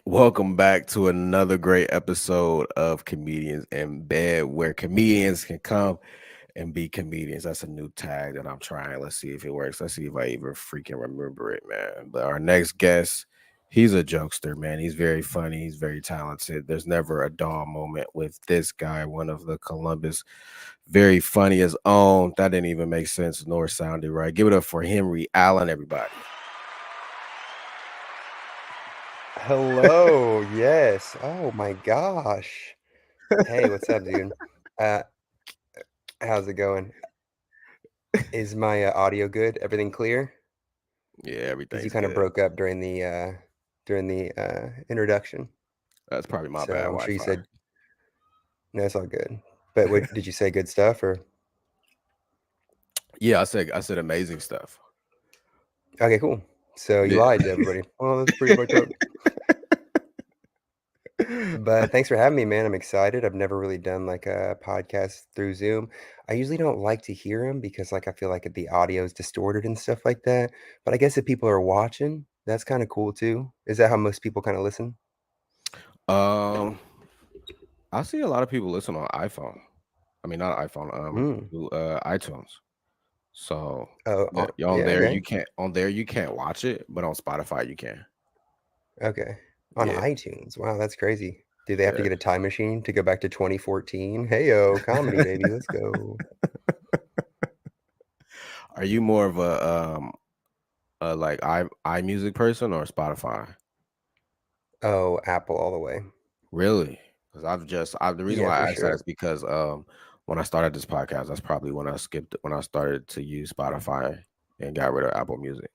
Welcome back to another great episode of Comedians in Bed, where comedians can come and be comedians. That's a new tag that I'm trying. Let's see if it works. Let's see if I even freaking remember it, man. But our next guest, he's a jokester, man. He's very funny. He's very talented. There's never a dull moment with this guy, one of the Columbus very funny as own. That didn't even make sense nor sounded right. Give it up for Henry Allen, everybody. Hello, yes. Oh my gosh. Hey, what's up, dude? Uh, how's it going? Is my audio good? Everything clear? Yeah, Because you everything's kind of good. broke up during the introduction. That's probably my bad So I'm sure you Wi-Fi. said no, it's all good. But what did you say good stuff or Yeah, I said amazing stuff. okay, cool. So you Yeah. lied to everybody. Oh, that's pretty fucked up. But thanks for having me, man. I'm excited. I've never really done like a podcast through Zoom. I usually don't like to hear them because like I feel like the audio is distorted and stuff like that. But I guess if people are watching, that's kind of cool too. Is that how most people kind of listen? um, I see a lot of people listen on iPhone. I mean, not iPhone. Mm. iTunes. So Oh, on yeah, there okay. you can't watch it, but on Spotify you can. Okay. On Yeah. iTunes. Wow, that's crazy. Do they have to Yeah. get a time machine to go back to 2014? Heyo, comedy baby, let's go. Are you more of a like iMusic person or Spotify? Oh, Apple all the way. Really? Because the reason Yeah, why for I asked that sure. is because when I started this podcast, that's probably when I started to use Spotify and got rid of Apple Music.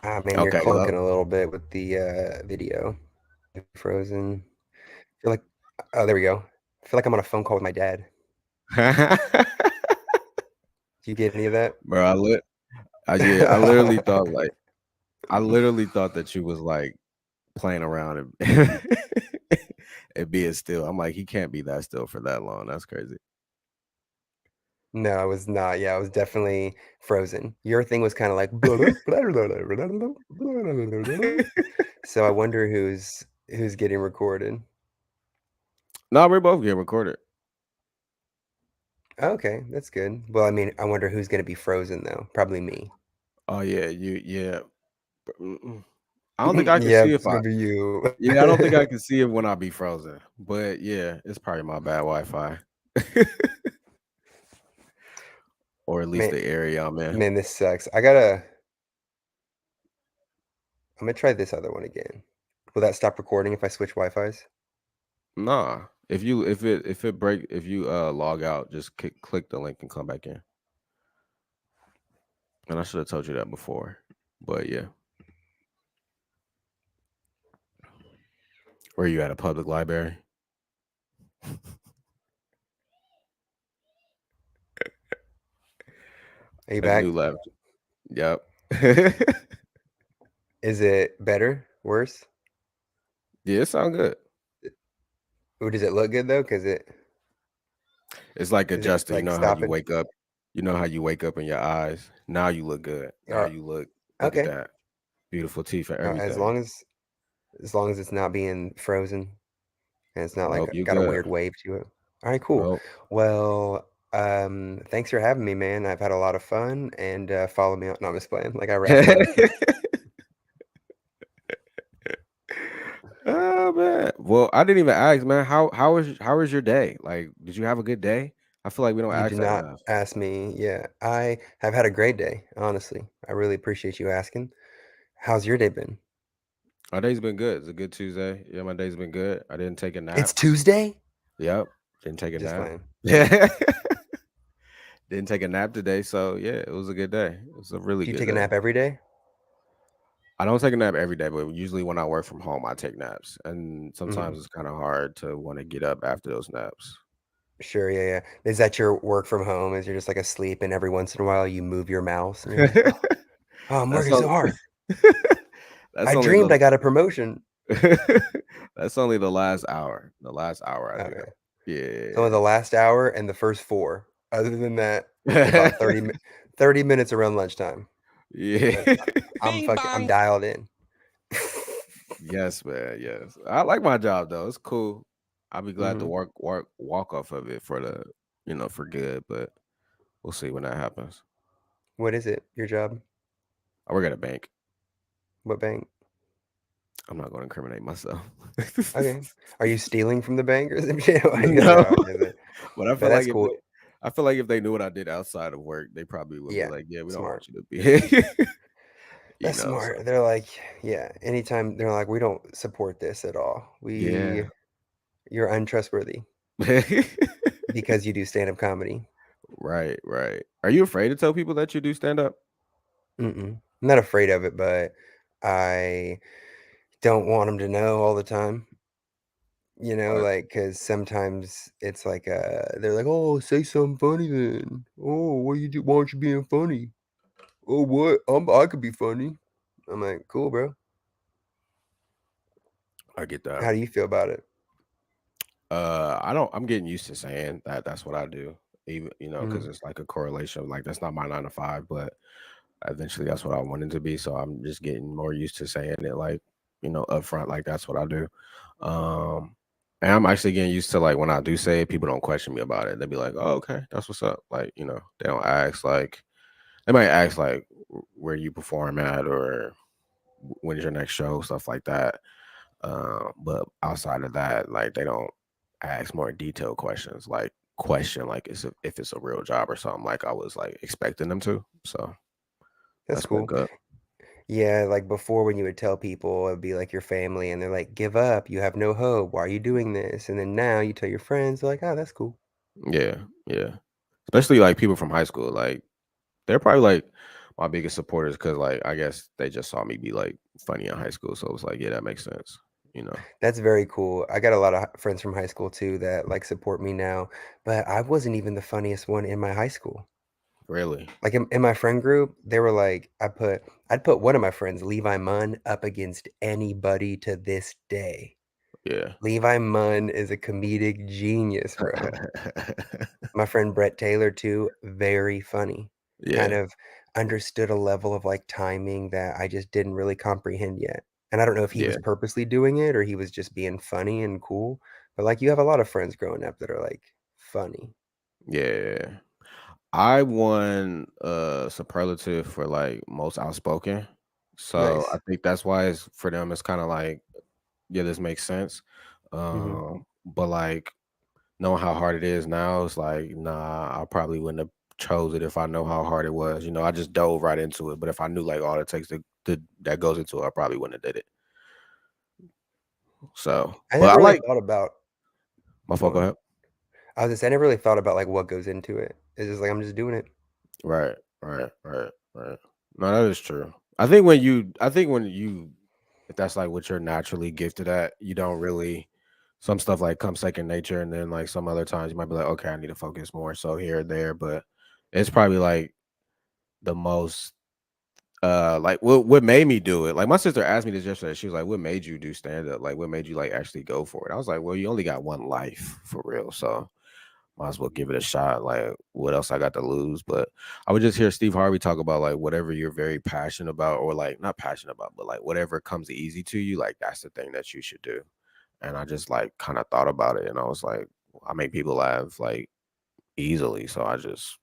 Ah, man, you're Okay, clunking hello. a little bit with the video. Frozen. Feel like oh, there we go. I feel like I'm on a phone call with my dad. Do you get any of that? Bro, yeah, I literally thought that you was like playing around and and being still. I'm like, he can't be that still for that long. That's crazy. No, I was not. Yeah, I was definitely frozen. Your thing was kind of like so I wonder who's getting recorded. No, we're both getting recorded. Okay, that's good. Well, I mean, I wonder who's going to be frozen though. Probably me. Oh yeah, yeah. Mm-mm. I don't think I can Yeah, see if it's I gonna be you. yeah, I don't think I can see it when I be frozen. But yeah, it's probably my bad Wi-Fi. Or at least Man, the area I'm in. man, this sucks. I'm gonna try this other one again. Will that stop recording if I switch Wi-Fis? Nah. If you log out, just click the link and come back in. And I should have told you that before. But yeah. Where you at, a public library? Are you A new back? lab. Yep. Is it better? Worse? Yeah, it sound good. Or does it look good though? Because It's like is it adjusted. You like know how you stopping? wake up. You know how you wake up in your eyes. Now you look good. Now Or you look at okay. that. Beautiful teeth and As everything. long as it's not being frozen and it's not like Nope, you got a good. weird wave to it. All right, cool. Nope. Well, thanks for having me, man. I've had a lot of fun and follow me on. No, I'm just playing. Like I rap a lot. Oh man. Well, I didn't even ask, man. How was your day? Like, did you have a good day? I feel like we don't You ask did that not enough. ask me. Yeah, I have had a great day, honestly. I really appreciate you asking. How's your day been? My day's been good. It's a good Tuesday. Yeah, my day's been good. I didn't take a It's nap. Tuesday? Yep. Didn't take a Just nap. playing. Didn't take a nap today, so yeah, it was a good day. It was a really Do you good take a day. nap every day? I don't take a nap every day, but usually when I work from home, I take naps, and Mhm. sometimes it's kind of hard to want to get up after those naps. Sure, yeah, yeah. Is that your work from home? Is you're just like asleep and every once in a while you move your mouse and you're like, oh, I'm That's working so only hard. that's I only dreamed the I got a promotion. that's only the last hour. The last hour I do Okay. that. It's only Yeah. the last hour and the first four. Other than that, for about Yeah. 30 minutes around lunchtime. But Yeah. I'm dialed in. Yes, man. Yes. I like my job though. It's cool. I'll be glad to Mhm. walk off of it for the, for good, but we'll see when that happens. What is it, your job? I work at a bank. What bank? I'm not going to incriminate myself. Okay. Are you stealing from the bank or some shit? Like, No. no, okay, But I but feel like that's cool. if they knew what I did outside of work, they probably would be Yeah, like, "Yeah, we don't want smart. you to be here." That's So smart. They're like, yeah, anytime they're like, "We don't support this at all. yeah. You're untrustworthy because you do stand-up comedy." Right, right. Are you afraid to tell people that you do stand up? Mm-mm. I'm not afraid of it, but I don't want them to know all the time, Right. like, because sometimes it's like, they're like, "Oh, say something funny then. Oh, what you do? Why aren't you being funny? Oh, what? I could be funny." I'm like, "Cool, bro. I get that. How do you feel about it?" I don't. I'm getting used to saying that. That's what I do. Even because Mhm. it's like a correlation. Like that's not my 9 to 5, but eventually that's what I wanted to be. So I'm just getting more used to saying it, like upfront. Like that's what I do. And I'm actually getting used to like when I do say it, people don't question me about it. They'll be like, "Oh, okay, that's what's up." Like they don't ask like they might ask like where you perform at or when's your next show, stuff like that. But outside of that, like they don't ask more detailed questions, like question like if it's a real job or something like I was like expecting them to. So That's that's been cool. good. Yeah, like, before when you would tell people, it'd be, like, your family, and they're like, "Give up. You have no hope. Why are you doing this?" And then now you tell your friends, they're like, "Oh, that's cool." Yeah, yeah. Especially like people from high school, like they're probably like my biggest supporters because like I guess they just saw me be like funny in high school, so it was like yeah, that makes sense. You know, That's very cool. I got a lot of friends from high school too that, like, support me now, but I wasn't even the funniest one in my high school. really. Like, in my friend group, they were like I'd put one of my friends, Levi Munn, up against anybody to this day. Yeah. Levi Munn is a comedic genius, bro. My friend Brett Taylor too, very funny. Kind Yeah. of understood a level of, like, timing that I just didn't really comprehend yet. And I don't know if he Yeah. was purposely doing it or he was just being funny and cool, but, like, you have a lot of friends growing up that are, like, funny. Yeah. I won superlative for like most outspoken. So I Nice. think that's why it's for them it's kind of like, yeah, this makes sense. Mhm. But like knowing how hard it is now, it's like, nah, I probably wouldn't have chose it if I know how hard it was. I just dove right into it. But if I knew like all it takes that goes into it, I probably wouldn't have did it. So I but never I really like thought about my go fault, go on. ahead. I was just I never really thought about, like, what goes into it. It's just like, I'm just doing it. Right, right, right, right. No, that is true. I think when you if that's like what you're naturally gifted at, you don't really some stuff like comes second nature, and then like some other times you might be like, okay, I need to focus more. So here or there, but it's probably like the most like what made me do it. Like my sister asked me this yesterday. She was like, "What made you do stand up? Like what made you like actually go for it?" I was like, "Well, you only got one life for real, so might as well give it a shot. Like, what else I got to lose?" But I would just hear Steve Harvey talk about like whatever you're very passionate about, or like not passionate about, but like whatever comes easy to you, like that's the thing that you should do. And I just like kind of thought about it, and I was like, I make people laugh like easily, so I just,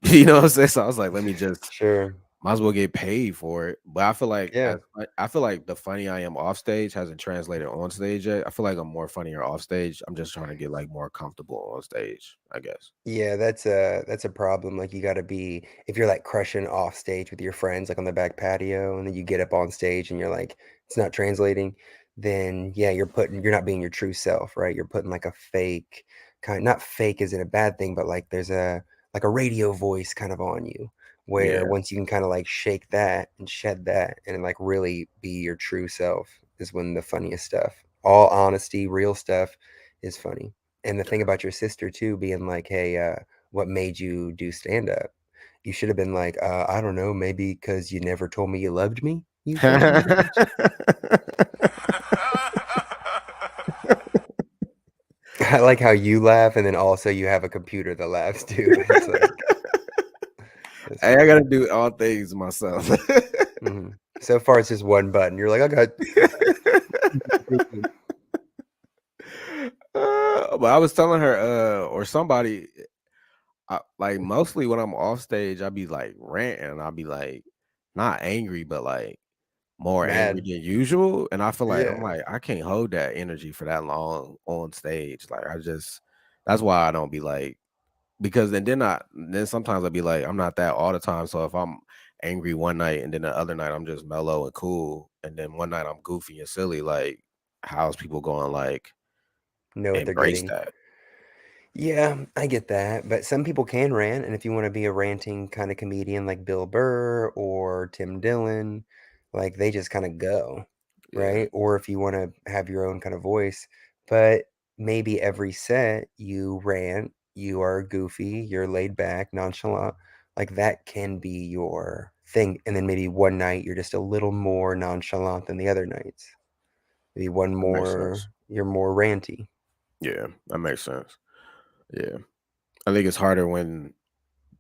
what I'm saying. So I was like, let me just Sure. might as well get paid for it. But I feel like Yeah. I feel like the funny I am off stage hasn't translated on stage yet. I feel like I'm more funnier off stage. I'm just trying to get like more comfortable on stage, I guess. Yeah, that's a problem, like, you gotta be if you're, like, crushing off stage with your friends, like, on the back patio, and then you get up on stage and you're like, it's not translating, then, yeah, you're not being your true self, right? You're putting, like, a fake not fake isn't a bad thing, but, like, there's a radio voice kind of on you, where Yeah, once you can kinda, like, shake that and shed that and, like, really be your true self is when the funniest stuff all honesty, real stuff is funny. And the thing about your sister too being like, "Hey, what made you do stand-up?" You should have been like, I don't know, maybe because you never told me you loved me, you son of a bitch." like how you laugh, and then also you have a computer that laughs too. It's like it's Hey, I funny. gotta do all things myself. So far, it's just one button. You're like, I got. But I was telling her, or somebody, like mostly when I'm off stage, I be like ranting. I be like not angry, but like more angry Mad. than usual. And I feel like I'm Yeah. like I can't hold that energy for that long on stage. Like I just that's why I don't be like because then sometimes I'll be like I'm not that all the time. So if I'm angry one night and then the other night I'm just mellow and cool, and then one night I'm goofy and silly, like how's people going like Know what they're embrace getting. that? Yeah, I get that, but some people can rant, and if you want to be a ranting kind of comedian like Bill Burr or Tim Dillon, like they just kind of go, Yeah, right? Or if you want to have your own kind of voice, but maybe every set you rant, you are goofy, you're laid back, nonchalant, like that can be your thing. And then maybe one night you're just a little more nonchalant than the other nights. Maybe one that makes more, sense. you're more ranty. Yeah, that makes sense. Yeah. I think it's harder when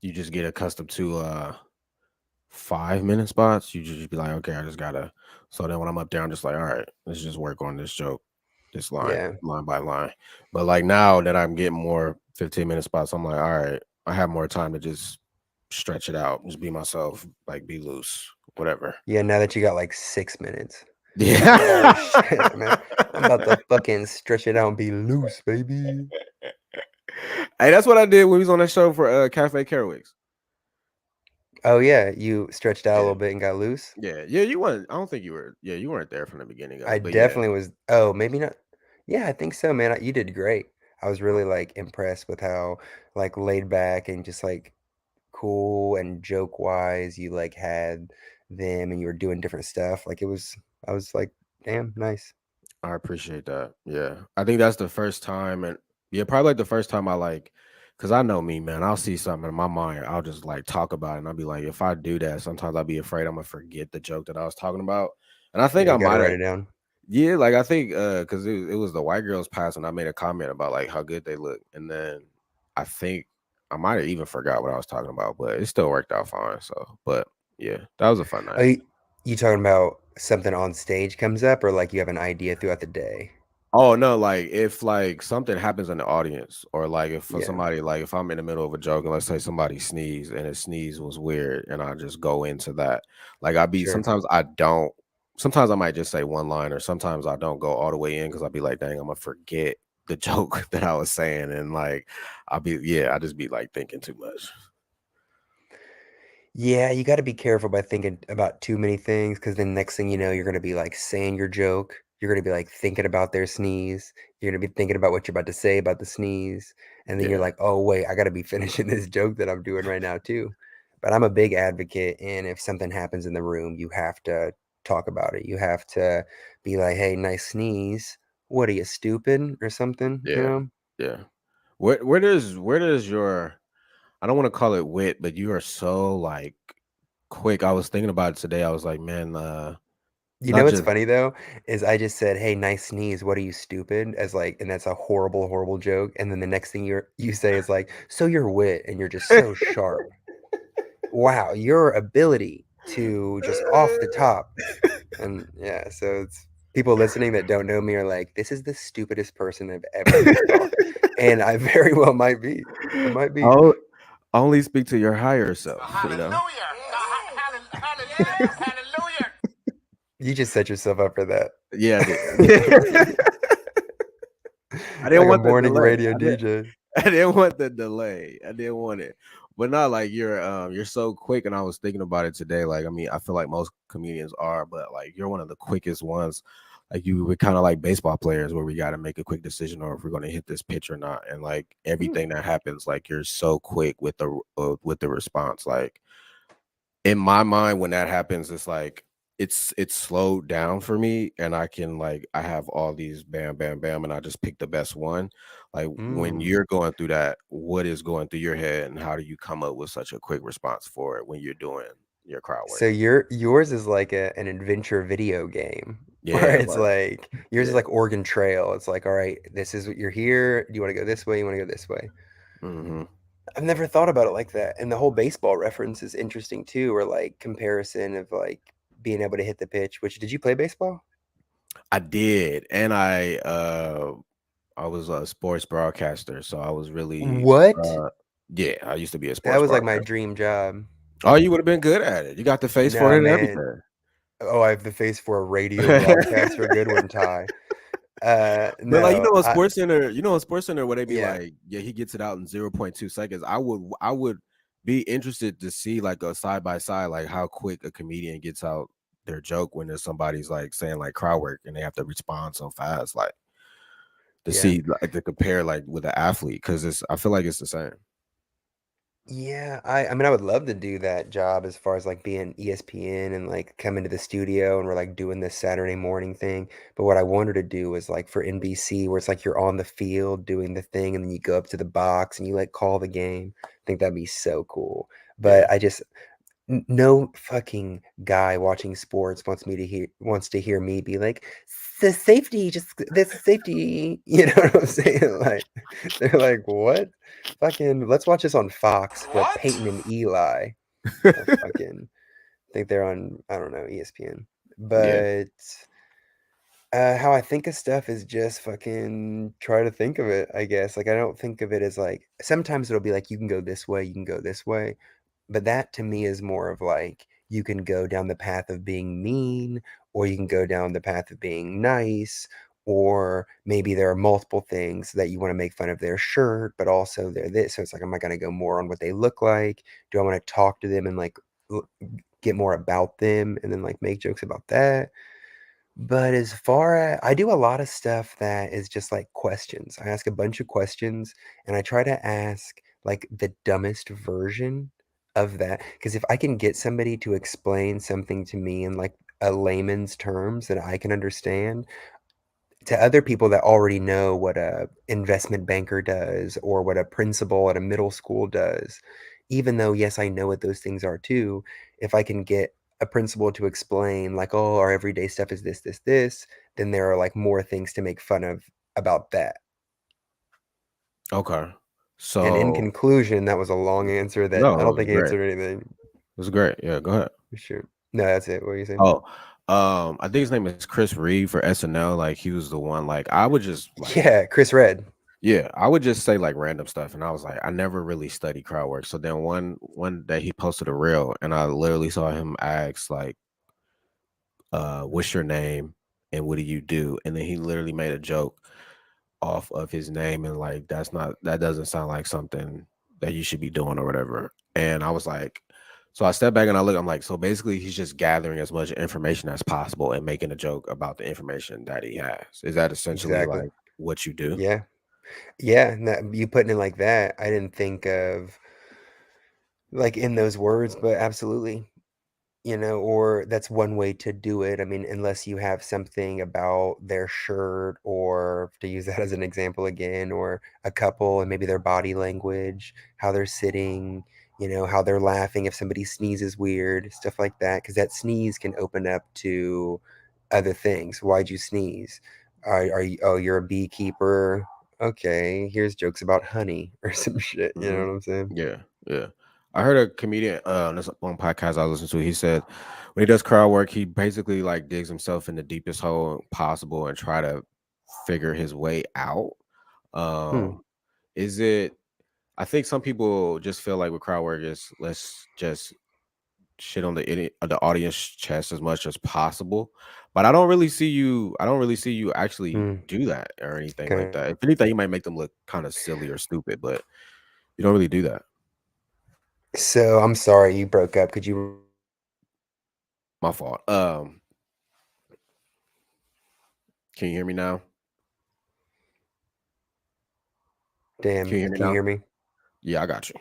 you just get accustomed to 5 minute spots. You just be like, okay, I just gotta. So then when I'm up there, I'm just like, all right, let's just work on this joke, this Yeah. line by line. But like now that I'm getting more 15-minute spots, I'm like, all right, I have more time to just stretch it out, just be myself, like be loose, whatever. Yeah, now that you got like 6 minutes. You're like, oh Yeah. shit, man. I'm about to fucking stretch it out and be loose, baby. Hey, that's what I did when we was on that show for Cafe Carowicks. Oh yeah, you stretched out a Yeah. little bit and got loose. Yeah. You weren't. I don't think you were. Yeah, you weren't there from the beginning of I it, but yeah. definitely was. Oh, maybe not. Yeah, I think so, man. You did great. I was really like impressed with how like laid back and just like cool and joke wise you like had them and you were doing different stuff. Like it was, I was like, damn, nice. I appreciate that. Yeah. I think that's the first time and yeah, probably like the first time I like cuz I know me, man. I'll see something in my mind, I'll just like talk about it and I'll be like if I do that, sometimes I'll be afraid I'm going to forget the joke that I was talking about. And I think Yeah, I you got to might write have it down. yeah, like I think cuz it was the white girls pass and I made a comment about like how good they look and then I think I might have even forgot what I was talking about, but it still worked out fine. So, but yeah, that was a fun Are night. you talking about something on stage comes up or like you have an idea throughout the day? Oh no, like if like something happens in the audience, or like if for Yeah, somebody, like if I'm in the middle of a joke and let's say somebody sneezed and his sneeze was weird, and I just go into that. Like I be sure. sometimes I might just say one line, or sometimes I don't go all the way in because I'll be like, dang, I'm gonna forget the joke that I was saying, and like I just be like thinking too much. Yeah, you got to be careful by thinking about too many things because then next thing you know, you're going to be like saying your joke. You're going to be like thinking about their sneeze. You're going to be thinking about what you're about to say about the sneeze. And then you're Yeah, like, oh, wait, I got to be finishing this joke that I'm doing right now, too. But I'm a big advocate. And if something happens in the room, you have to talk about it. You have to be like, hey, nice sneeze. What are you, stupid or something? You yeah, know? yeah. Where does your I don't want to call it wit, but you are so like quick. I was thinking about it today. I was like, man, You know not what's just funny though is I just said, "Hey, nice sneeze. What are you stupid?" As like, and that's a horrible, horrible joke. And then the next thing you say is like, "So you're wit, and you're just so sharp. Wow, your ability to just off the top." And yeah, so it's people listening that don't know me are like, "This is the stupidest person I've ever heard talk," and I very well might be. I might be. oh, only speak to your higher self, you know? Hallelujah. Hallelujah. Hallelujah. You just set yourself up for that. Yeah, I did. I didn't Like a want the morning delay. radio DJ. I didn't want the delay. I didn't want it. But not like you're so quick and I was thinking about it today. Like, I mean, I feel like most comedians are, but like you're one of the quickest ones. Like you were kind of like baseball players where we got to make a quick decision or if we're going to hit this pitch or not. And like Hmm. everything that happens, like you're so quick with the response. Like in my mind when that happens it's like it's slowed down for me and I can like I have all these bam bam bam and I just pick the best one. Like when Mm. you're going through that, what is going through your head and how do you come up with such a quick response for it when you're doing your crowd work? So yours is like an adventure video game. Where Yeah, it's like like yours is yeah. like Oregon Trail. It's like, all right, this is what you're here. Do you want to go this way? You want to go this way? Hmm. I've never thought about it like that. And the whole baseball reference is interesting too, or like comparison of like being able to hit the pitch. Which did you play baseball? I did, and I was a sports broadcaster, so I was really What? uh yeah, I used to be a That sports was like my broadcaster. dream job. Oh, you would have been good at it. You got the face for Nah, it and man. everything. Oh, I have the face for a radio broadcaster. Good one, Ty. But like No, You know, on Sports Center where they be yeah, like, yeah, he gets it out in 0.2 seconds. I would be interested to see like a side by side, like how quick a comedian gets out their joke when there's somebody's like saying like crowd work and they have to respond so fast, like to yeah. see like to compare like with an athlete because it's I feel like it's the same. Yeah, I mean I would love to do that job as far as like being ESPN and like come into the studio and we're like doing this Saturday morning thing. But what I wanted to do was like for NBC where it's like you're on the field doing the thing and then you go up to the box and you like call the game. I think that'd be so cool. Yeah. But I just no fucking guy watching sports wants to hear me be like the safety just this safety, you know what I'm saying? Like they're like, what? Fucking let's watch this on Fox with What? Peyton and Eli. Fucking think they're on, I don't know, ESPN. Yeah. But how I think of stuff is just fucking try to think of it, I guess. Like I don't think of it as like sometimes it'll be like you can go this way, you can go this way. But that to me is more of like you can go down the path of being mean, or you can go down the path of being nice, or maybe there are multiple things that you want to make fun of their shirt, but also they're this. So it's like, am I going to go more on what they look like? Do I want to talk to them and like get more about them and then like make jokes about that? But as far as I do a lot of stuff that is just like questions. I ask a bunch of questions and I try to ask like the dumbest version of that. Because if I can get somebody to explain something to me in like a layman's terms that I can understand, to other people that already know what a investment banker does or what a principal at a middle school does, even though yes, I know what those things are too, if I can get a principal to explain like, oh, our everyday stuff is this, this, this, then there are like more things to make fun of about that. Okay. And in So conclusion, that was a long answer that I no, it don't was think great. answered anything. It was great. Yeah, go ahead. For sure. No, that's it. What are you saying? Oh, I think his name is Chris Reed for SNL. Like he was the one. Like I would just like, Yeah, Chris Red. yeah, I would just say like random stuff, and I was like, I never really studied crowd work. So then one day he posted a reel, and I literally saw him ask like, "What's your name and what do you do?" And then he literally made a joke off of his name, and like that doesn't sound like something that you should be doing or whatever. And I was like, so I stepped back and I look, I'm like, so basically he's just gathering as much information as possible and making a joke about the information that he has. Is that essentially Exactly. like what you do? Yeah. Yeah. You putting it like that, I didn't think of like in those words, but absolutely. Or that's one way to do it. I mean, unless you have something about their shirt, or to use that as an example again, or a couple and maybe their body language, how they're sitting, how they're laughing, if somebody sneezes weird, stuff like that, because that sneeze can open up to other things. Why'd you sneeze? Are you, oh, you're a beekeeper. Okay, here's jokes about honey or some shit. You know Hmm. what I'm saying? Yeah, yeah. I heard a comedian on this one podcast I listened to. He said when he does crowd work, he basically like digs himself in the deepest hole possible and try to figure his way out. Hmm. Um, is it? I think some people just feel like with crowd work is let's just shit on the audience chest as much as possible. But I don't really see you. I don't really see you actually Hmm. do that or anything like Okay. that. If anything, you might make them look kind of silly or stupid, but you don't really do that. So I'm sorry you broke up. Could you My fault. Can you hear me now? Can damn, you hear me can you now? hear me? Yeah, I got you.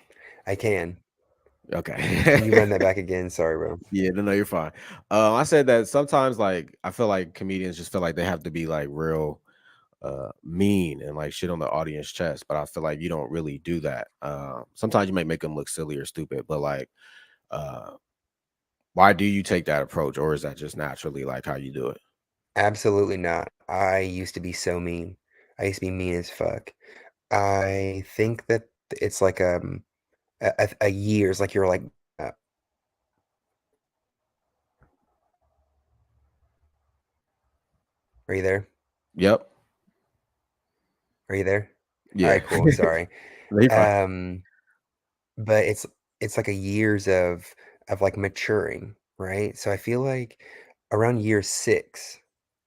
I can. Can you Okay. run that back again? Sorry, bro. Yeah, no, you're fine. I said that sometimes, like, I feel like comedians just feel like they have to be like real mean and like shit on the audience chest, but I feel like you don't really do that. Sometimes you might make them look silly or stupid, but like, uh, why do you take that approach, or is that just naturally like how you do it? Absolutely not. I used to be so mean. I used to be mean as fuck. I think that it's like a years like you're like are you there? Yep. Are you there? All Yeah. right, cool. Sorry. No, you're fine. Um, but it's like a years of like maturing, right? So I feel like around year 6,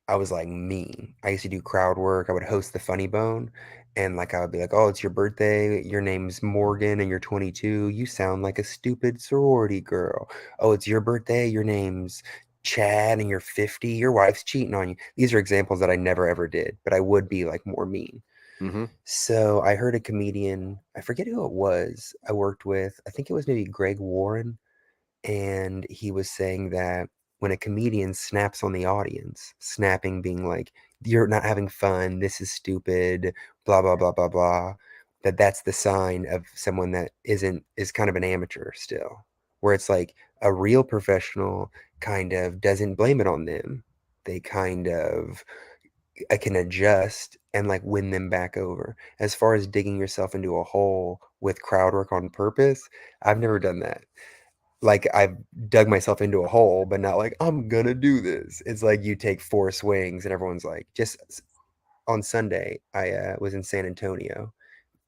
I was like mean. I used to do crowd work. I would host the Funny Bone, and like I would be like, "Oh, it's your birthday. Your name's Morgan, and you're 22. You sound like a stupid sorority girl. Oh, it's your birthday. Your name's Chad, and you're 50. Your wife's cheating on you." These are examples that I never ever did, but I would be like more mean. Hmm. So I heard a comedian, I forget who it was I worked with. I think it was maybe Greg Warren, and he was saying that when a comedian snaps on the audience, snapping being like, "You're not having fun, this is stupid, blah blah blah blah blah," that's the sign of someone that is kind of an amateur still. Where it's like a real professional kind of doesn't blame it on them. They kind of I can adjust and like win them back over. As far as digging yourself into a hole with crowd work on purpose, I've never done that. Like I've dug myself into a hole, but not like I'm gonna do this. It's like you take 4 swings and everyone's like, on Sunday, I was in San Antonio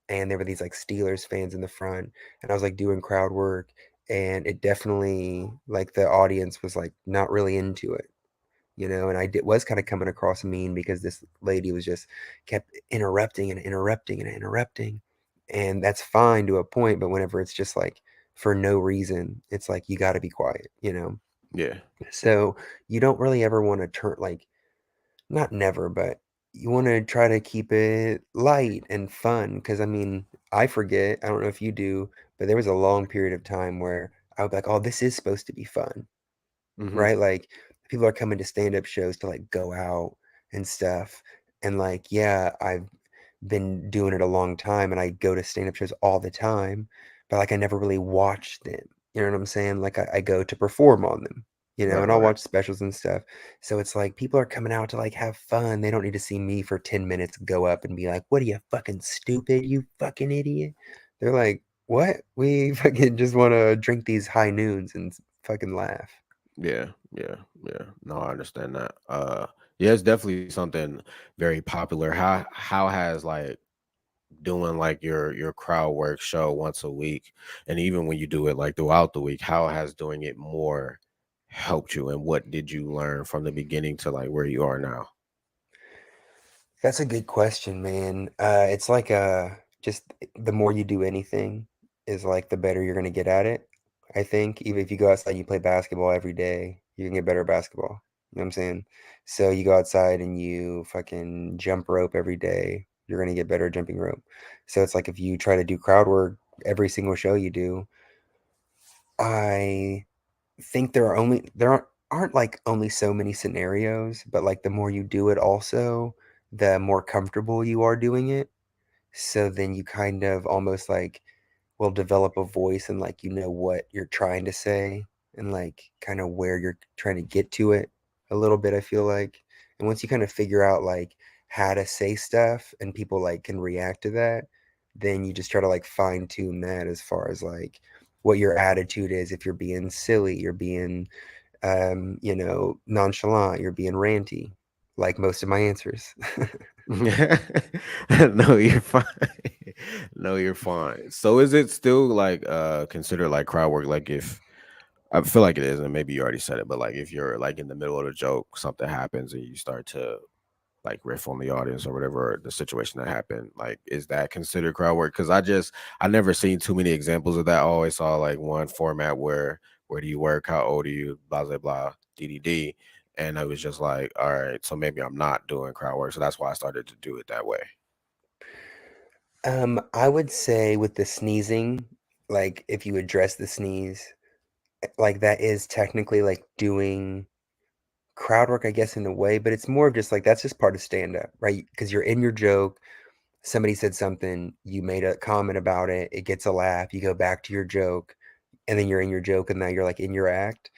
and there were these like Steelers fans in the front, and I was like doing crowd work, and it definitely like the audience was like not really into it, and was kind of coming across mean because this lady was just kept interrupting and interrupting and interrupting, and that's fine to a point, but whenever it's just like for no reason, it's like you got to be quiet. Yeah. So you don't really ever want to turn like not never, but you want to try to keep it light and fun because I mean I forget, I don't know if you do, but there was a long period of time where I would be like, oh, this is supposed to be fun, Hmm. right? Like people are coming to stand-up shows to like go out and stuff. And like, yeah, I've been doing it a long time and I go to stand-up shows all the time, but like I never really watched them. You know what I'm saying? Like I go to perform on them, Right. and I'll Right. watch specials and stuff. So it's like people are coming out to like have fun. They don't need to see me for 10 minutes go up and be like, "What are you fucking stupid, you fucking idiot?" They're like, "What? We fucking just want to drink these high noons and fucking laugh." Yeah. Yeah. Yeah. No, I understand that. Yeah, it's definitely something very popular. How has like doing like your crowd work show once a week, and even when you do it like throughout the week, how has doing it more helped you, and what did you learn from the beginning to like where you are now? That's a good question, man. It's like just the more you do anything is like the better you're gonna get at it. I think even if you go outside and you play basketball every day, you can get better at basketball. You know what I'm saying? So you go outside and you fucking jump rope every day, you're gonna get better at jumping rope. So it's like if you try to do crowd work every single show you do, I think there aren't like only so many scenarios, but like the more you do it also, the more comfortable you are doing it. So then you kind of almost like will develop a voice and like what you're trying to say and like kind of where you're trying to get to it a little bit, I feel like. And once you kind of figure out like how to say stuff and people like can react to that, then you just try to like fine tune that as far as like what your attitude is. If you're being silly, you're being nonchalant, you're being ranty, like most of my answers. No, you're fine. No, you're fine. So is it still like considered like crowd work? Like if I feel like it is, and maybe you already said it, but like if you're like in the middle of the joke, something happens and you start to like riff on the audience or whatever the situation that happened, like is that considered crowd work? Because I never seen too many examples of that. I always saw like one format where do you work, how old are you, blah blah blah, ddd, and I was just like, all right, so maybe I'm not doing crowd work, so that's why I started to do it that way. I would say with the sneezing, like if you address the sneeze, like that is technically like doing crowd work, I guess, in a way, but it's more of just like that's just part of stand up, right? Because you're in your joke, somebody said something, you made a comment about it, it gets a laugh, you go back to your joke, and then you're in your joke, and now you're like in your act.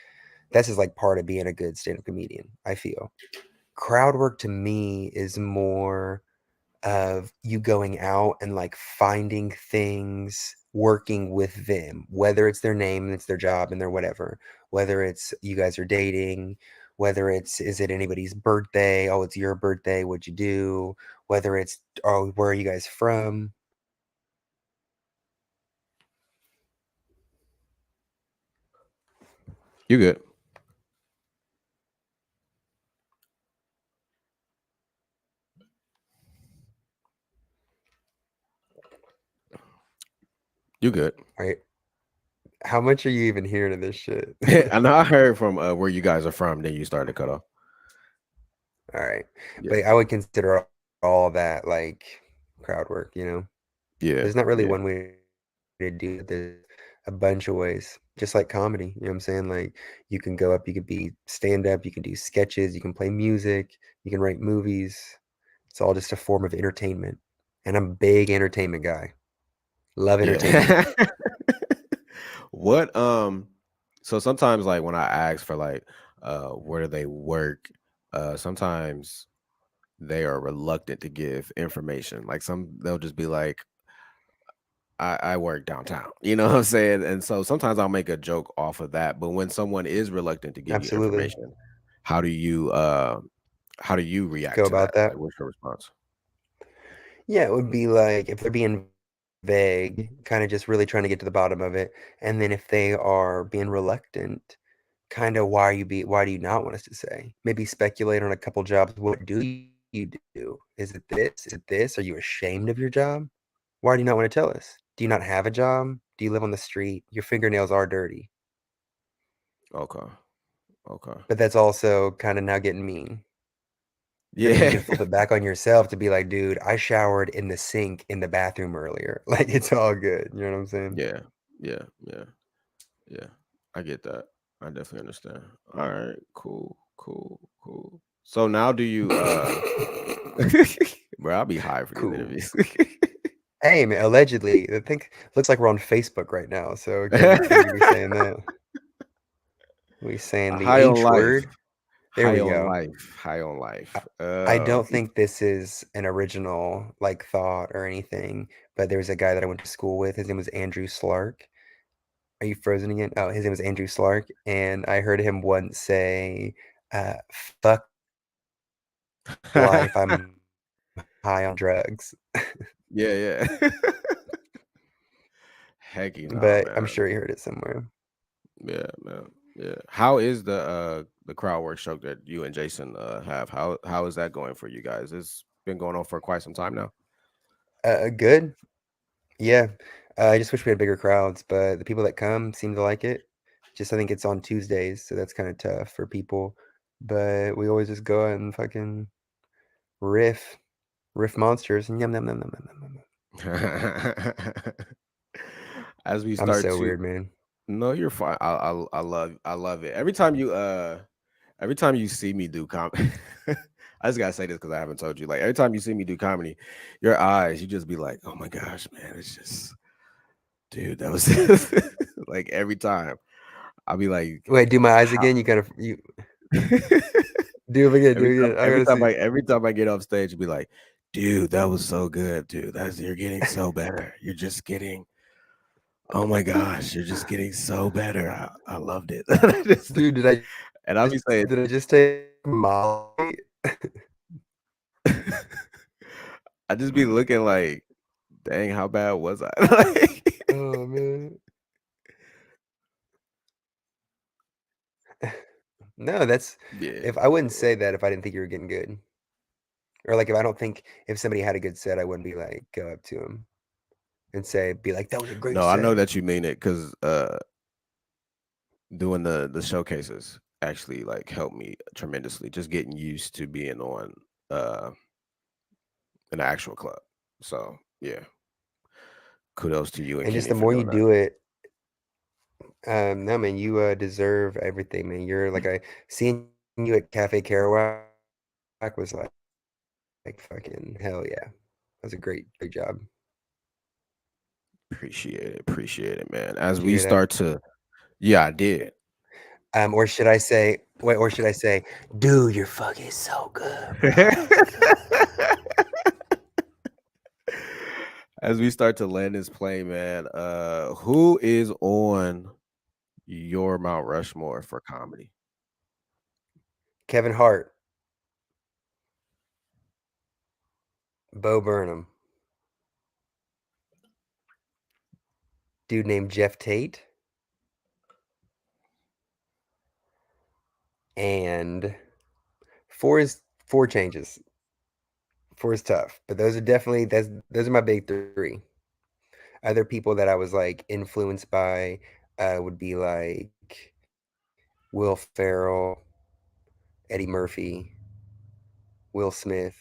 That's just like part of being a good stand up comedian, I feel. crowd work to me is more of you going out and like finding things, working with them, whether it's their name and it's their job and their whatever, whether it's you guys are dating, whether it's is it anybody's birthday, oh it's your birthday, what'd you do, whether it's oh where are you guys from. You good? You good? All right, how much are you even hearing of this shit? I know I heard from where you guys are from. Then you started to cut off. All right, Yeah, but I would consider all that like crowd work, you know. yeah, There's not really yeah, one way to do it. There's a bunch of ways, just like comedy. You know what I'm saying? Like you can go up, you could be stand up, you can do sketches, you can play music, you can write movies. It's all just a form of entertainment. And I'm a big entertainment guy. Love entertainment. yeah. What so sometimes like when I ask for like where do they work, sometimes they are reluctant to give information. Like they'll just be like, I work downtown. You know what I'm saying? And so sometimes I'll make a joke off of that. But when someone is reluctant to give you Absolutely. information, how do you react Go to that? about that. Like what's your response? Yeah, it would be like if they're being vague, kind of just really trying to get to the bottom of it. And then if they are being reluctant, kind of why do you not want us to say? Maybe speculate on a couple jobs. What do you do? Is it this? Is it this? Are you ashamed of your job? Why do you not want to tell us? Do you not have a job? Do you live on the street? Your fingernails are dirty. Okay. Okay. But that's also kind of now getting mean. But then you Yeah. can flip it back on yourself to be like, dude, I showered in the sink in the bathroom earlier. Like it's all good. You know what I'm saying? Yeah. Yeah. Yeah. Yeah. I get that. I definitely understand. All right. Cool. Cool. Cool. So now do you bro, I'll be high for these Cool. interviews. Hey, man, allegedly, I think looks like we're on Facebook right now, so can't be saying that. We saying the High on H life. word. There High we on go. life. High on life. I don't think this is an original like thought or anything, but there was a guy that I went to school with. His name was Andrew Slark. Are you frozen again? Oh, his name was Andrew Slark, and I heard him once say, uh, "Fuck life, I'm high on drugs." Yeah, yeah. Heck nah, But I'm man. sure he heard it somewhere. Yeah, man. Yeah. How is the crowd work show that you and Jason have? How is that going for you guys? It's been going on for quite some time now. Good. Yeah. I just wish we had bigger crowds, but the people that come seem to like it. Just I think it's on Tuesdays, so that's kind of tough for people. But we always just go out and fucking riff, riff monsters. And yum, yum, yum, yum, yum, yum, yum. As we I'm start so to weird, man. no, you're fine. I love it. Every time you see me do comedy, I just gotta say this because I haven't told you. Like every time you see me do comedy, your eyes, you just be like, "Oh my gosh, man!" It's just, dude, that was like every time. I'll be like, Wait, do my eyes "How?" again? You do it again, do it again. I gotta see. Every time I get off stage, be like, "Dude, that was so good, dude. You're getting so better. You're just getting." Oh my gosh, you're just getting so better. I loved it. Dude, did I And I'll be saying, did I just take Molly? I just be looking like, dang, how bad was I? Like, Oh man. No, that's yeah, if I wouldn't say that if I didn't think you were getting good. Or like if I don't think if somebody had a good set, I wouldn't be like go up to him and be like, that was a great no, I know set. that you mean it because doing the showcases actually like helped me tremendously. Just getting used to being on uh an actual club. So yeah, kudos to you and And just Kenny the for more you doing that. do it, no man, you deserve everything, man. You're like I seeing you at Cafe Kerouac was like fucking hell yeah. That was a great job. Appreciate it, man. As Did you we hear that? start to, yeah, I did. Or should I say, wait, or should I say, dude, your fuck is so good, bro. As we start to land this plane, man, who is on your Mount Rushmore for comedy? Kevin Hart, Bo Burnham, dude named Jeff Tate, and four changes. Four is tough, but those are definitely those are my big three. Other people that I was like influenced by would be like Will Ferrell, Eddie Murphy, Will Smith,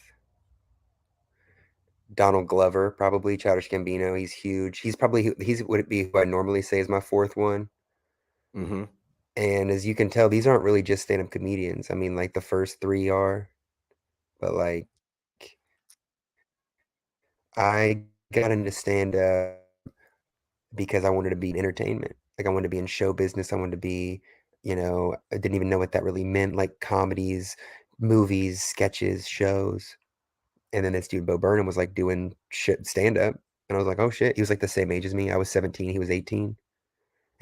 Donald Glover, probably Childish Gambino. He's huge. He's would it be who I normally say is my fourth one. Mm-hmm. And as you can tell, these aren't really just stand-up comedians. I mean, like the first three are, but like I got into stand-up because I wanted to be in entertainment. Like I wanted to be in show business. I wanted to be, I didn't even know what that really meant, like comedies, movies, sketches, shows. And then this dude Bo Burnham was like doing shit stand-up. And I was like, oh shit. He was like the same age as me. I was 17, he was 18.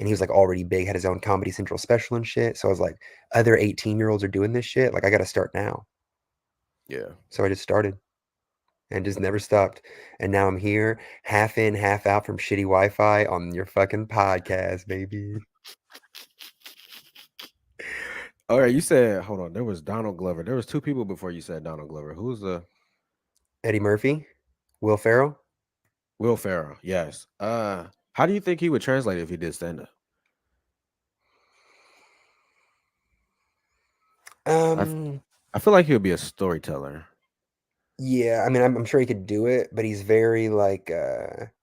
And he was like already big, had his own Comedy Central special and shit. So I was like, other 18-year-olds are doing this shit. Like I gotta start now. Yeah. So I just started and just never stopped. And now I'm here, half in, half out from shitty Wi-Fi on your fucking podcast, baby. All right, you said hold on. There was Donald Glover. There was two people before you said Donald Glover. Who's the Eddie Murphy, Will Ferrell. Will Ferrell? Yes. How do you think he would translate if he did stand up? I f- Um, I feel like he would be a storyteller. yeah, I mean, I'm sure he could do it, but he's very like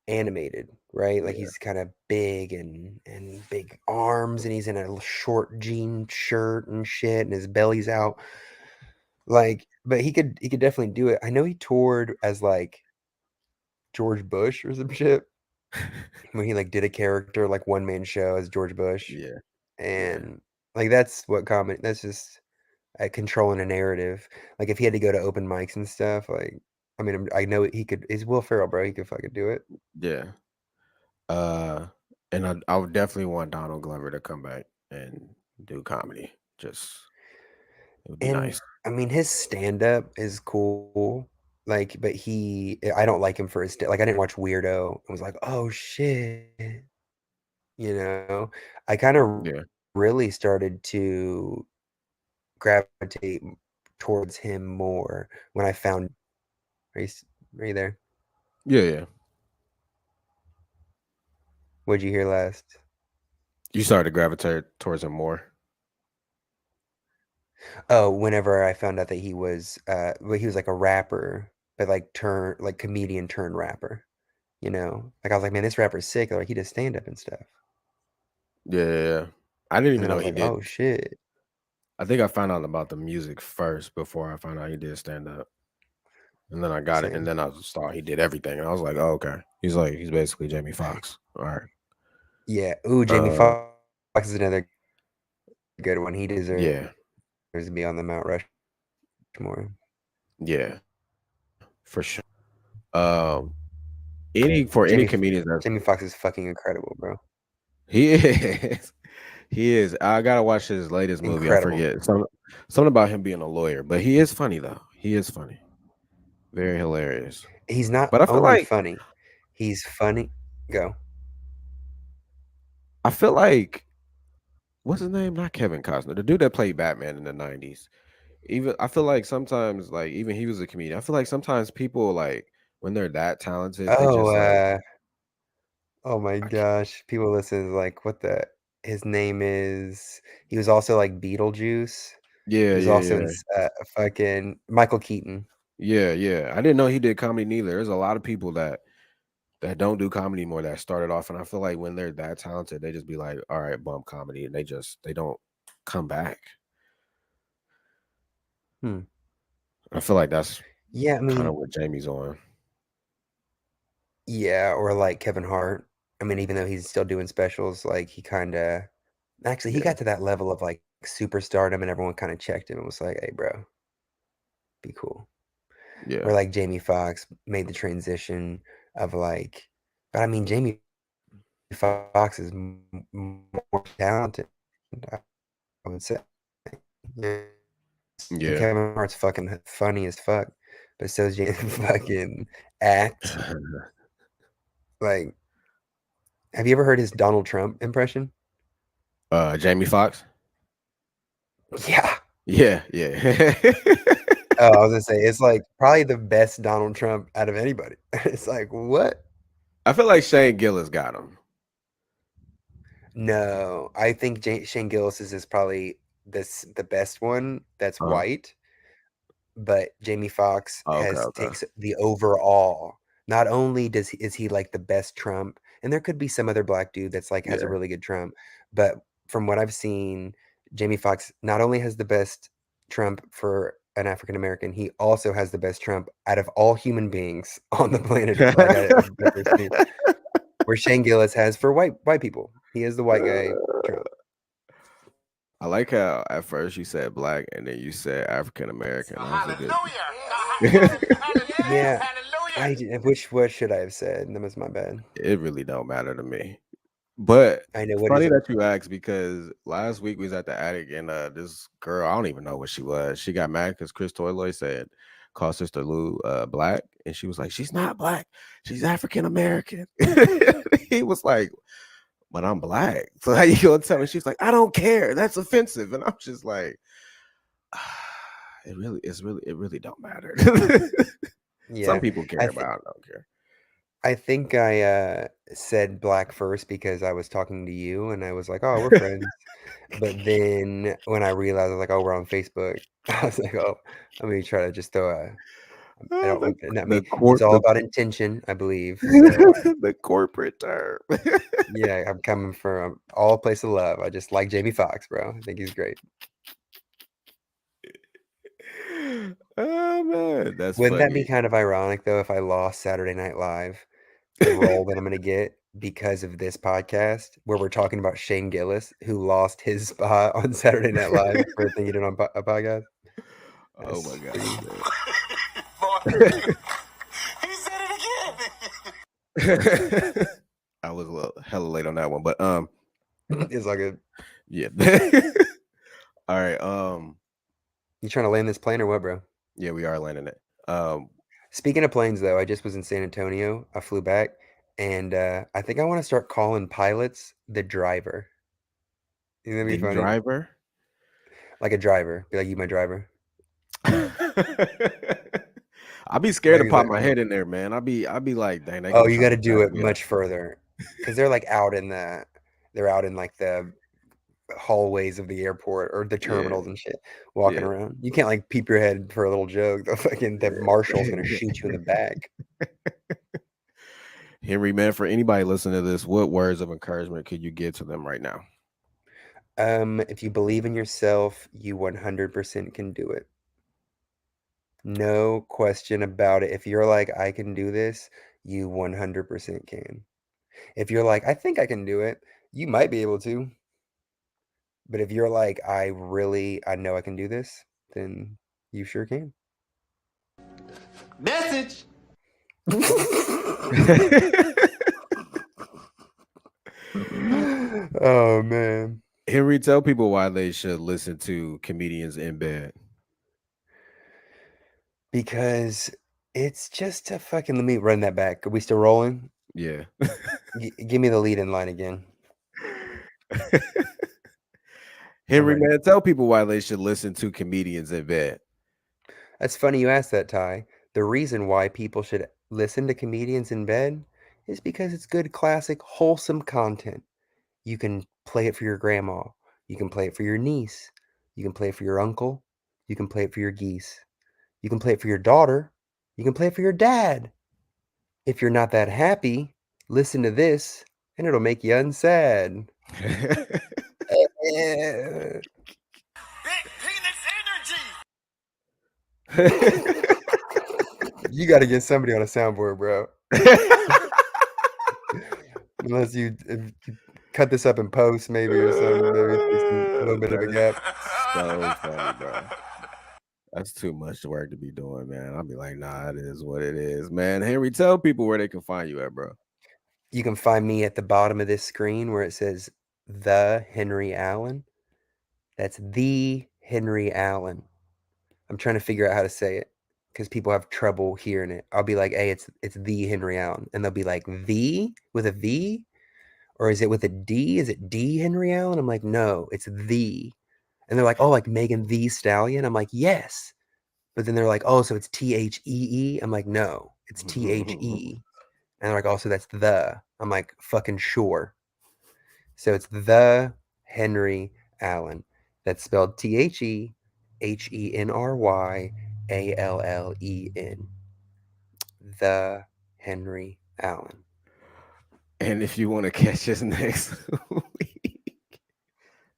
animated, right? Like Yeah. he's kind of big and big arms, and he's in a short jean shirt and shit, and his belly's out. Like, but he could definitely do it. I know he toured as like George Bush or some shit when he like did a character like one man show as George Bush, Yeah. Yeah. and like that's what comedy. That's just controlling a narrative. Like if he had to go to open mics and stuff, like I mean, I know he could. He's Will Ferrell, bro. He could fucking do it. Yeah. Uh, and I would definitely want Donald Glover to come back and do comedy. Just it would be And nice. I mean, his stand up is cool. Like, but I don't like him for his like. I didn't watch Weirdo and was like, oh shit, I kind of Yeah. really started to gravitate towards him more when I found. Are you, are you there? Yeah. Yeah. What'd you hear last? You started to gravitate towards him more. Oh, whenever I found out that well, he was like a rapper, but like comedian turned rapper. Like I was like, man, this rapper's sick. Like he does stand up and stuff. Yeah. Yeah. Yeah. I didn't And even then I know was he like, did. oh shit. I think I found out about the music first before I found out he did stand up. And then I got it, and Same. then I saw he did everything, and I was like, "Oh, okay." He's basically Jamie Foxx. All right. Yeah. Ooh, Jamie Uh, Foxx is another good one. He deserves yeah, to be on the Mount Rushmore. yeah, for sure. Um, any comedians that's Jamie Foxx is fucking incredible, bro. he is, he is. I gotta watch his latest movie. I Incredible. forget something about him being a lawyer, but he is funny though. He is funny, very hilarious. He's not But only funny, he's funny. Go. I feel like what's his name? Not Kevin Costner, the dude that played Batman in the '90s. Even I feel like sometimes, like even he was a comedian. I feel like sometimes people like when they're that talented, they Oh, just like oh my I can't, gosh. People listen to like his name is he was also like Beetlejuice. yeah, He was also in yeah, fucking Michael Keaton. yeah, yeah. I didn't know he did comedy neither. There's a lot of people that don't do comedy anymore that started off, and I feel like when they're that talented, they just be like, all right, bump comedy, and they don't come back. Hmm. I feel like that's Yeah, I kind of mean, what Jamie's on. yeah, or like Kevin Hart. I mean, even though he's still doing specials, like he kind of Actually, he Yeah, got to that level of like superstardom, and everyone kind of checked him and was like, "Hey, bro, be cool." yeah, Where like Jamie Foxx made the transition of like, but I mean, Jamie Foxx is more talented, I would say. Yeah. And yeah. Kevin Hart's fucking funny as fuck, but so is Jamie fucking act. Like, have you ever heard his Donald Trump impression? Jamie Foxx. Yeah. Yeah, yeah. Oh, I was gonna say it's like probably the best Donald Trump out of anybody. It's like what? I feel like Shane Gillis got him. No, I think Shane Gillis's is probably the best one that's Uh-huh. white, but Jamie Foxx Oh, okay, has okay. takes the overall. Not only is he like the best Trump, and there could be some other black dude that's like has a Yeah. really good Trump, but from what I've seen, Jamie Foxx not only has the best Trump for an African American, he also has the best Trump out of all human beings on the planet. Like I've ever seen, where Shane Gillis has for white people. He is the white guy Trump. I like how at first you said black and then you said African American. That was a good. Hallelujah. Yeah, Hallelujah. what should I have said? That was my bad. It really don't matter to me. But I know it's what is funny it. that you asked because last week we was at the attic and this girl, I don't even know what she was. She got mad because Chris Toyloy said, call Sister Lou black. And she was like, she's not black. She's African American. He was like, but I'm black. So how you gonna tell me? She's like, I don't care. That's offensive. And I'm just like, it really don't matter. Some Yeah, people care, I but th- I don't care. I think I said black first because I was talking to you and I was like, oh, we're friends. But then when I realized, I was like, oh, we're on Facebook. I was like, oh, let me try to just throw a. I Oh, don't like not the me. It's all the about intention, I believe. So the corporate term. yeah, I'm coming from all place of love. I just like Jamie Foxx, bro. I think he's great. Oh man, that's Wouldn't that be funny. kind of ironic though if I lost Saturday Night Live, the role that I'm gonna get because of this podcast where we're talking about Shane Gillis who lost his spot on Saturday Night Live for a thing he did on a podcast? Oh That's my gosh, pretty. He said it man. I was a little hella late on that one, but It's like a yeah. All right. you trying to land this plane or what, bro? Yeah, we are landing it. Um, Speaking of planes, though, I just was in San Antonio. I flew back, and I think I want to start calling pilots the driver. Isn't that be the funny? driver. Like a driver, be like, "You my driver." I'll be scared to Maybe pop that. my head in there, man. I'll be like, dang, they Oh, gonna you try got to to do snatch it me up. much further, because they're like out in the, they're out in like the hallways of the airport or the Yeah, terminals and shit, walking yeah. around. You can't like peep your head for a little joke. The marshal's gonna shoot you in the back. Henry, man, for anybody listening to this, what words of encouragement could you give to them right now? If you believe in yourself, you 100% can do it. No question about it. If you're like, I can do this, you 100% can. If you're like, I think I can do it, you might be able to. But if you're like, I know I can do this, then you sure can. Message. Oh man. Henry, tell people why they should listen to comedians in bed. Because it's just a fucking, let me run that back. Are we still rolling? Yeah. Give me the lead in line again. I'm Henry, ready. man, tell people why they should listen to comedians in bed. That's funny you asked that, Ty. The reason why people should listen to comedians in bed is because it's good, classic, wholesome content. You can play it for your grandma. You can play it for your niece. You can play it for your uncle. You can play it for your geese. You can play it for your daughter. You can play it for your dad. If you're not that happy, listen to this and it'll make you unsad. Eh. Big penis energy. You got to get somebody on a soundboard, bro. Unless you cut this up in post maybe or something. Maybe take a little bit of a That gap. is so funny, bro. That's too much work to be doing, man. I'll be like, nah, it is what it is, man. Henry, tell people where they can find you at, bro. You can find me at the bottom of this screen where it says The Henry Allen. That's The Henry Allen. I'm trying to figure out how to say it because people have trouble hearing it. I'll be like, hey, it's The Henry Allen. And they'll be like, the with a V? Or is it with a D? Is it D Henry Allen? I'm like, no, it's the. And they're like, oh, like Megan the Stallion? I'm like, yes. But then they're like, oh, so it's THEE? I'm like, no, it's THE. And they're like, oh, so that's the. I'm like, fucking sure. So it's The Henry Allen. That's spelled THEHENRYALLEN. The Henry Allen. And if you want to catch us next week,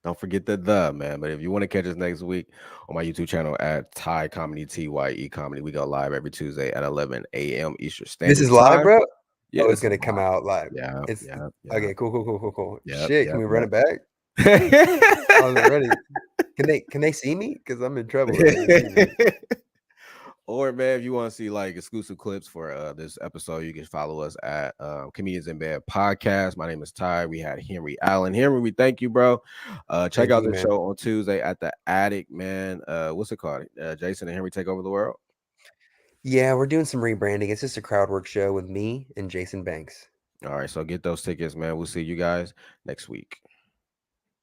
don't forget the man. But if you want to catch us next week on my YouTube channel at Thai Comedy TYE Comedy, we go live every Tuesday at 11 a.m. Eastern This Standard is live, Time. bro? Yeah, Oh, it's this is gonna come live. out live. Yeah, It's yeah, yeah. okay. Cool. Yep, Shit, yep, can we run yep. it back? I wasn't ready. Can they see me? Because I'm in trouble if they can see me. Or man, if you want to see like exclusive clips for this episode, you can follow us at Comedians in Bed Podcast. My name is Ty. We had Henry Allen. Henry, we thank you, bro. Check Thank out you, the man. show on Tuesday at the Attic, man. What's it called? Jason and Henry Take Over the World. Yeah, we're doing some rebranding. It's just a crowd work show with me and Jason Banks. All right, so get those tickets, man. We'll see you guys next week.